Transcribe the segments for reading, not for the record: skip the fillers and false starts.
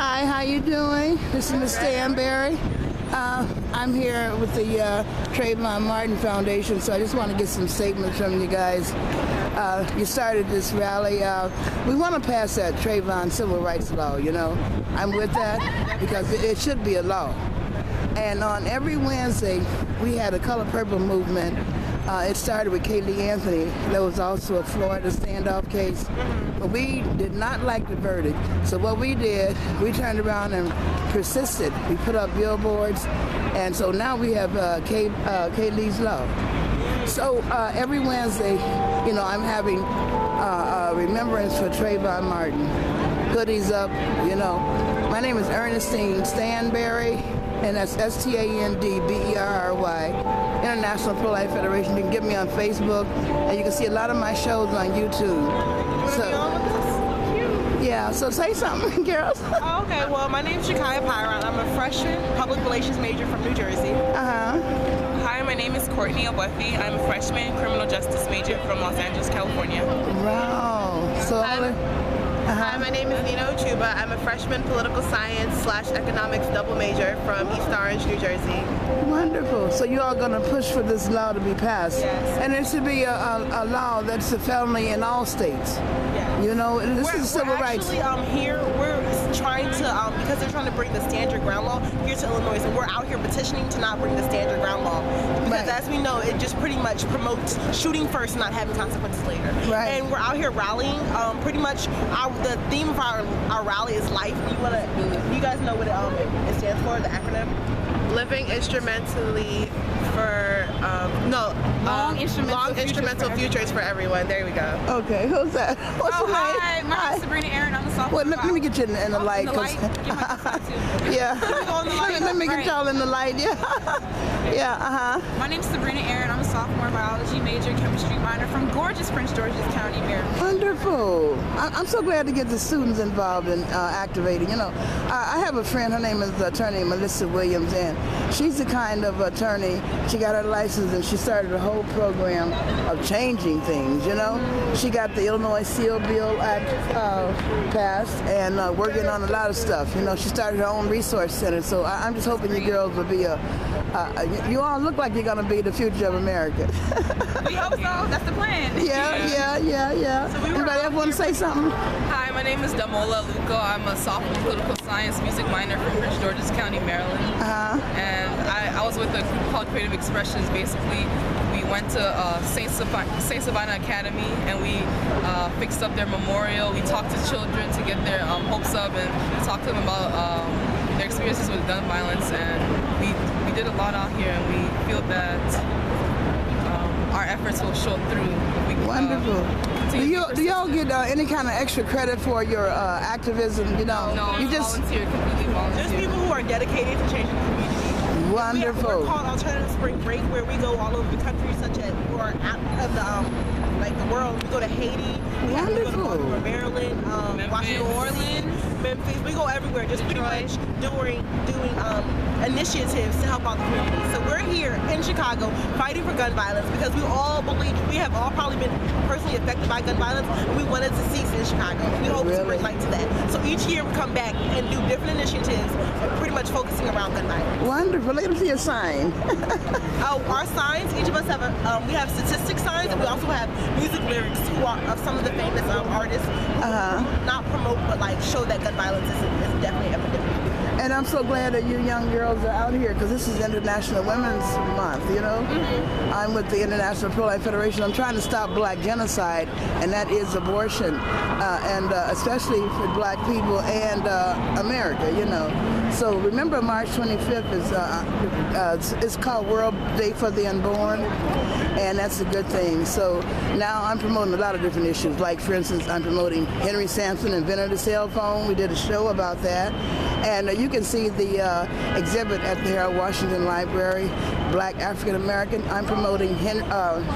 Hi, how you doing? This is Miss Standberry. I'm here with the Trayvon Martin Foundation, so I just want to get some statements from you guys. You started this rally. We want to pass that Trayvon civil rights law, you know. I'm with that because it should be a law. And on every Wednesday, we had a Color Purple movement. It started with Kaylee Anthony. There was also a Florida standoff case. But we did not like the verdict. So what we did, we turned around and persisted. We put up billboards. And so now we have Kaylee's Law. So every Wednesday, you know, I'm having remembrance for Trayvon Martin. Hoodies up, you know. My name is Ernestine Standberry. And that's Standberry, International Prolife Federation. You can get me on Facebook, and you can see a lot of my shows on YouTube. So say something, girls. Oh, okay, well, my name is Shakaya Pyron. I'm a freshman public relations major from New Jersey. Hi, my name is Courtney Obuefi. I'm a freshman criminal justice major from Los Angeles, California. Wow. So Hi, my name is Nina Ochuba. I'm a freshman political science / economics double major from East Orange, New Jersey. Wonderful. So you all going to push for this law to be passed? Yes. And it should be a law that's a felony in all states. Yes. You know, this is civil rights. We're actually here, we're trying to, because they're trying to bring the stand your ground law here to Illinois, and we're out here petitioning to not bring the stand your ground law. Because as we know, it just pretty much promotes shooting first and not having consequences later. Right. And we're out here rallying. Pretty much the theme of our rally is life. You guys know what it stands for, the acronym? Living instrumentally for long instrumental futures for everyone. There we go. Okay, who's that? What's your name? Hi, my name is Sabrina Aaron. I'm a sophomore. Well, let me get you in the light. Get my too. Yeah. Let me get y'all in the light. Yeah. My name is Sabrina Aaron. I'm a sophomore biology major, chemistry minor from gorgeous Prince George's County, Maryland. Wonderful. I'm so glad to get the students involved in activating. You know, I have a friend. Her name is Attorney Melissa Williams, and she's the kind of attorney. She got her license and she started a whole program of changing things. You know, she got the Illinois Seal Bill Act passed and working on a lot of stuff. You know, she started her own resource center. So I'm just hoping you girls will be you all look like you're going to be the future of America. We hope so. That's the plan. Yeah. So Anybody else want to say something? Hi, my name is Damola Luco. I'm a sophomore political science music minor from Prince George's County, Maryland. And I was with a group called Creative Expressions. Basically, we went to St. Sabina Academy and we fixed up their memorial. We talked to children to get their hopes up and talked to them about their experiences with gun violence. And we did a lot out here, and we feel that our efforts will show through. Wonderful. Do y'all get any kind of extra credit for your activism? You know, No, you just volunteer, completely volunteer. There's people who are dedicated to changing the community. Wonderful. We're called Alternative Spring Break, where we go all over the country, such as or out of the world. We go to Haiti. We go to Baltimore, Maryland, Washington, New Orleans, Memphis. We go everywhere, just pretty much doing initiatives to help out the community. So we're here in Chicago fighting for gun violence because we all believe we have all probably been personally affected by gun violence, and we wanted to cease in Chicago. We hope to bring light to that. So each year we come back and do different initiatives, pretty much focusing around gun violence. Wonderful. Let me see your sign. Our signs, each of us have we have statistic signs, and we also have music lyrics who are of some of the famous artists who not promote but like show that gun violence is definitely an epidemic. And I'm so glad that you young girls are out here because this is International Women's Month, you know? I'm with the International Prolife Federation. I'm trying to stop black genocide, and that is abortion, and especially for black people and America, you know? So remember March 25th is it's called World Day for the Unborn, and that's a good thing. So now I'm promoting a lot of different issues. Like, for instance, I'm promoting Henry Sampson invented the cell phone. We did a show about that. And you can see the exhibit at the Harold Washington Library, Black African American. I'm promoting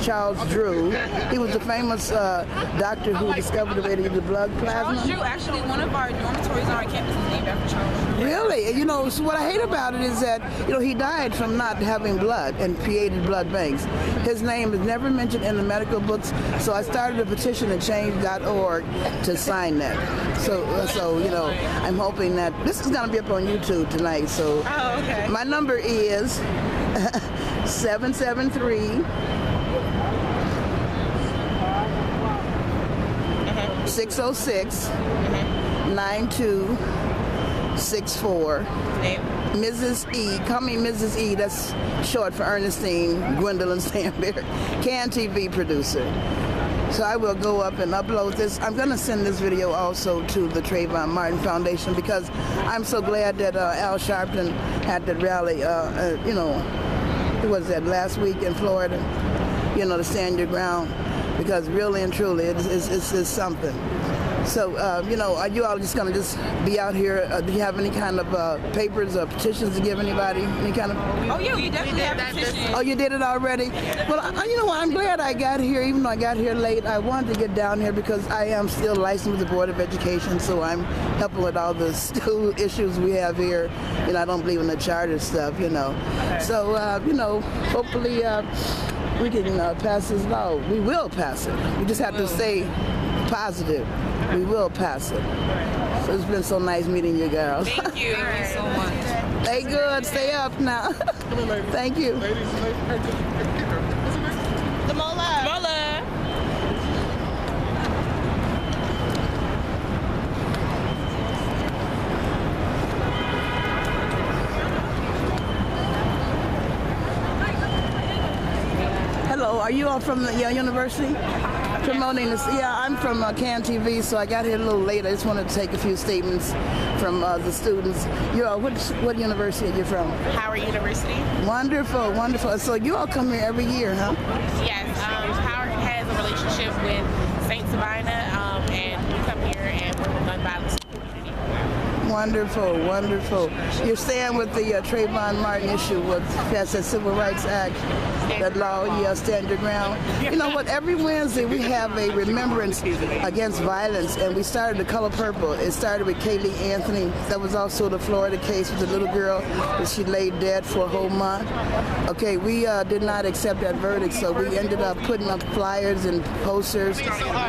Charles Drew. He was the famous doctor who discovered the way to use the blood plasma. Charles Drew, actually, one of our dormitories on our campus is named after Charles Drew. Really? You know, so what I hate about it is that, you know, he died from not having blood and created blood banks. His name is never mentioned in the medical books, so I started a petition at change.org to sign that. So you know, I'm hoping that this is going to be up on YouTube tonight. So okay. My number is 773 606 9264. Mrs. E, call me Mrs. E, that's short for Ernestine Gwendolyn Standberry, CAN TV producer. So I will go up and upload this. I'm going to send this video also to the Trayvon Martin Foundation because I'm so glad that Al Sharpton had that rally, you know, it was that last week in Florida, you know, to stand your ground, because really and truly it's something. So, you know, are you all just going to just be out here? Do you have any kind of papers or petitions to give anybody? Any kind of? Oh, yeah, we definitely have petitions. Oh, you did it already? Well, you know what? I'm glad I got here, even though I got here late. I wanted to get down here because I am still licensed with the Board of Education, so I'm helping with all the school issues we have here. You know, I don't believe in the charter stuff, you know. So, you know, hopefully we can pass this law. We will pass it. We just have to stay positive. We will pass it. So it's been so nice meeting you girls. Thank you. Thank you so much. Stay good. Stay up now. Thank you. Damola. Hello, are you all from the university? Promoting this. Yeah, I'm from CAN TV, so I got here a little late. I just wanted to take a few statements from the students. You all, what university are you from? Howard University. Wonderful, wonderful. So you all come here every year, huh? Yes, Howard has a relationship with St. Sabina, and we come here and work with gun violence. Wonderful, wonderful. You're staying with the Trayvon Martin issue with the Civil Rights Act, that law, stand your ground. You know what, every Wednesday we have a remembrance against violence, and we started the Color Purple. It started with Kaylee Anthony. That was also the Florida case with the little girl that she lay dead for a whole month. Okay, we did not accept that verdict, so we ended up putting up flyers and posters.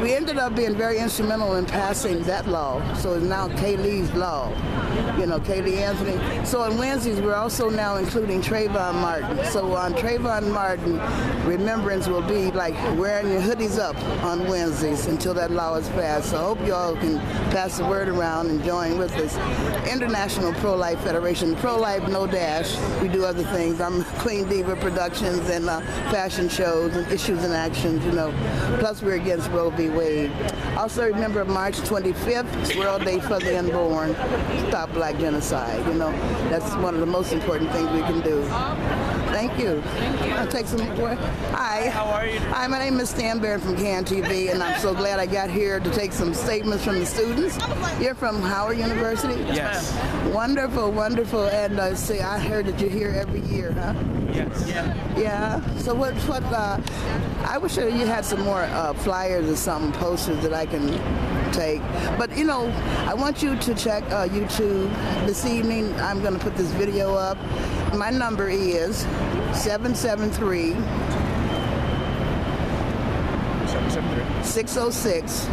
We ended up being very instrumental in passing that law, so it's now Kaylee's law. You know, Kaylee Anthony. So on Wednesdays, we're also now including Trayvon Martin. So on Trayvon Martin, remembrance will be like wearing your hoodies up on Wednesdays until that law is passed. So I hope you all can pass the word around and join with us. International Prolife Federation. Prolife, no dash. We do other things. I'm Queen Diva Productions and fashion shows and issues and actions, you know. Plus we're against Roe v. Wade. Also remember March 25th, it's World Day for the Unborn. Stop black genocide, you know. That's one of the most important things we can do. Thank you. I'll take some more. Hi. How are you? Hi, my name is Standberry from CAN TV, and I'm so glad I got here to take some statements from the students. You're from Howard University? Yes. Wonderful, wonderful. And see, I heard that you're here every year, huh? Yes. Yeah. So what? I wish you had some more flyers or something, posters that I can take. But you know, I want you to check YouTube this evening. I'm going to put this video up. My number is 773 606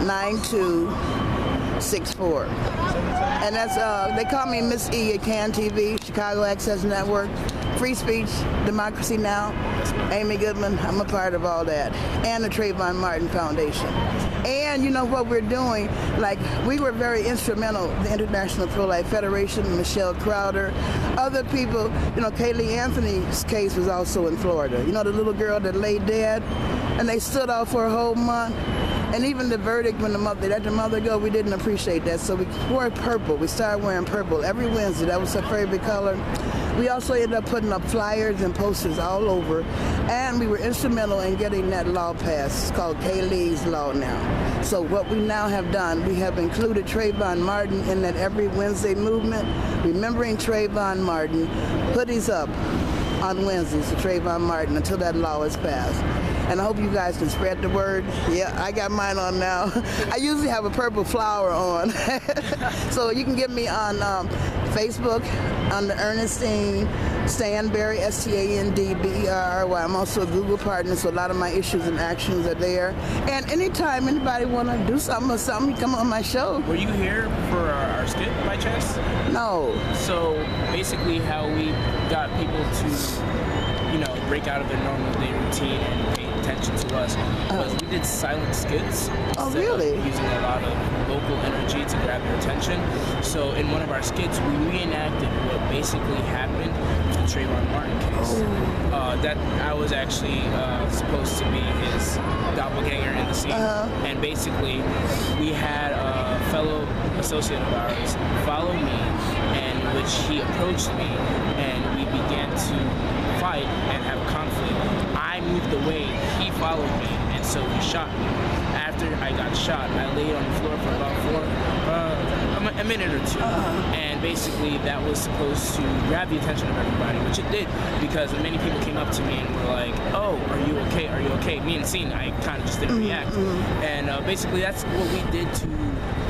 9264. And that's they call me Miss E at CAN TV, Chicago Access Network, Free Speech, Democracy Now, Amy Goodman. I'm a part of all that, and the Trayvon Martin Foundation. And you know what we're doing, like we were very instrumental, the International Prolife Federation, Michelle Crowder, other people, you know, Kaylee Anthony's case was also in Florida. You know, the little girl that lay dead, and they stood out for a whole month. And even the verdict when the mother let the mother go, we didn't appreciate that. So we wore purple. We started wearing purple every Wednesday. That was her favorite color. We also ended up putting up flyers and posters all over. And we were instrumental in getting that law passed. It's called Kaylee's Law now. So what we now have done, we have included Trayvon Martin in that every Wednesday movement, remembering Trayvon Martin, hoodies up on Wednesdays to Trayvon Martin until that law is passed. and I hope you guys can spread the word. Yeah, I got mine on now. I usually have a purple flower on. So you can get me on Facebook under Ernestine Standberry, Standberry. I'm also a Google partner, so a lot of my issues and actions are there. And anytime anybody want to do something or something, you come on my show. Were you here for our skit by chance? No. So basically how we got people to, you know, break out of their normal day routine and pay attention to us was we did silent skits. Oh, really? Using a lot of local energy to grab their attention. So in one of our skits, we reenacted what basically happened with the Trayvon Martin case. That I was actually supposed to be his doppelganger in the scene. And basically, we had a fellow associate of ours follow me, and which he approached me, and we began to fight and have conflict. I moved away, he followed me, and so he shot me. After I got shot, I laid on the floor for about a minute or two, and basically that was supposed to grab the attention of everybody, which it did, because many people came up to me and were like, "Oh, are you okay? Are you okay?" Me and Scene, I kind of just didn't react, and basically that's what we did to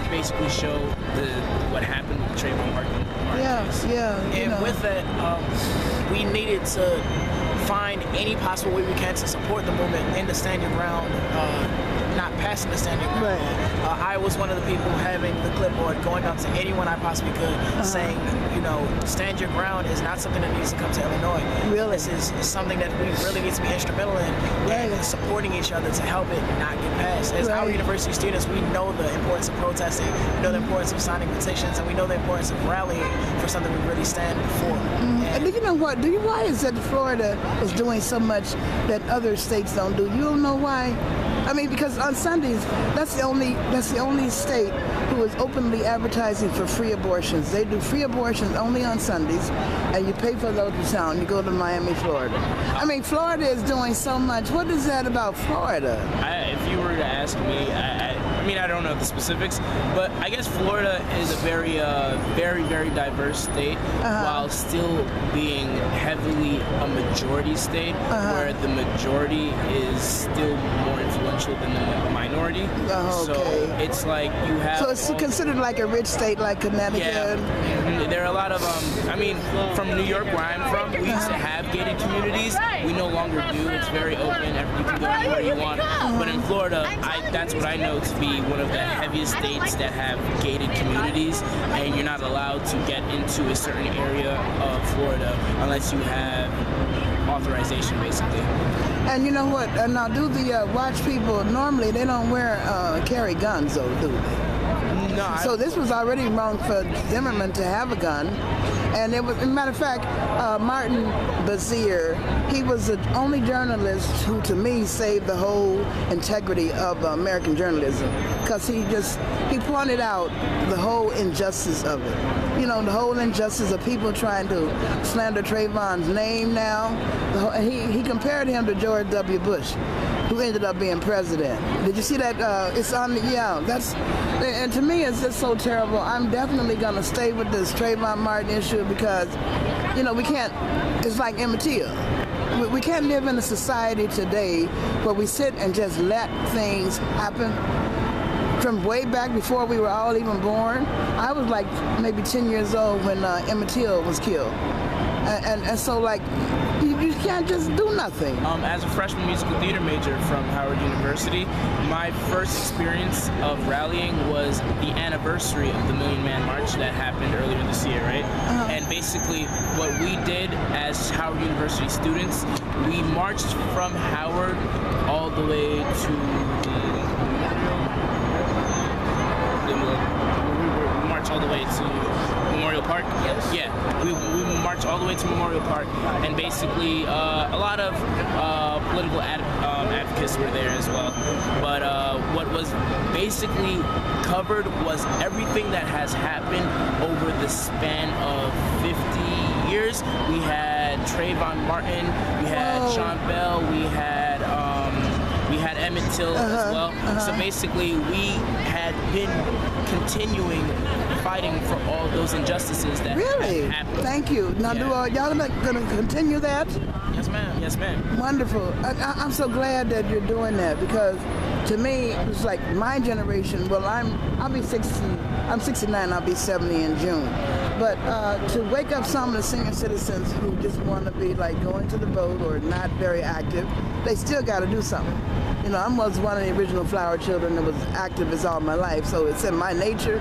basically show what happened with the Trayvon Martin case. And with that, we needed to find any possible way we can to support the movement in the Stand Your Ground, not passing the Stand Your Ground. I was one of the people having the clipboard, going up to anyone I possibly could, saying, you know, Stand Your Ground is not something that needs to come to Illinois. Really? This is something that we really need to be instrumental in, and supporting each other to help it not get passed. As our university students, we know the importance of protesting, we know the importance of signing petitions, and we know the importance of rallying for something we really stand for. And you know what? Why is that Florida is doing so much that other states don't do? You don't know why? I mean, because on Sundays, that's the only state who is openly advertising for free abortions. They do free abortions only on Sundays, and you pay for the ultrasound. You go to Miami, Florida. I mean, Florida is doing so much. What is that about Florida? If you were to ask me, I mean, I don't know the specifics, but I guess Florida is a very, very diverse state, while still being heavily a majority state, where the majority is still more influential than the minority. So it's like you have. So it's considered like a rich state, like Connecticut. Yeah, there are a lot of. I mean, from New York, where I'm from, we used to have gated communities. We no longer do. It's very open. You can go anywhere you want. But in Florida, that's what I know to be one of the heaviest states that have gated communities, and you're not allowed to get into a certain area of Florida unless you have authorization, basically. And you know what? Now, do the watch people normally they don't carry guns, though, do they? No. So this was already wrong for Zimmerman to have a gun. And it was, as a matter of fact, Martin Bazier, he was the only journalist who, to me, saved the whole integrity of American journalism, because he pointed out the whole injustice of it. You know, the whole injustice of people trying to slander Trayvon's name now. He compared him to George W. Bush, who ended up being president. Did you see that? It's on the, and to me it's just so terrible. I'm definitely gonna stay with this Trayvon Martin issue because, you know, we can't, it's like Emmett Till. We can't live in a society today where we sit and just let things happen. From way back before we were all even born, I was like maybe 10 years old when Emmett Till was killed. And so like, you can't just do nothing. As a freshman musical theater major from Howard University, my first experience of rallying was the anniversary of the Million Man March that happened earlier this year, right? And basically what we did as Howard University students, we marched from Howard all the way to all the way to Memorial Park. Yes. Yeah, we marched all the way to Memorial Park, and basically a lot of political advocates were there as well. But what was basically covered was everything that has happened over the span of 50 years. We had Trayvon Martin, we had Sean Bell, we had Emmett Till as well. So basically we had been continuing fighting for all those injustices that Really? happen. Thank you. Now, y'all going to continue that? Yes, ma'am. Yes, ma'am. Wonderful. I'm so glad that you're doing that, because to me, it's like my generation. Well, I'll be 60. I'm 69. I'll be 70 in June. But to wake up some of the senior citizens who just want to be like going to the vote or not very active, they still got to do something. You know, I was one of the original flower children that was activist all my life, so it's in my nature.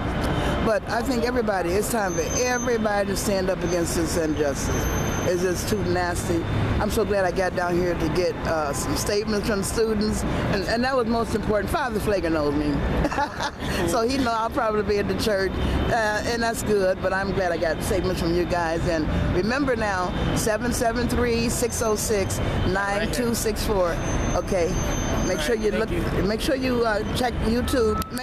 But I think it's time for everybody to stand up against this injustice. It's just too nasty. I'm so glad I got down here to get some statements from students, and that was most important. Father Flager knows me, so he know I'll probably be at the church, and that's good, but I'm glad I got statements from you guys. And remember now, 773-606-9264. Okay, make sure you check YouTube.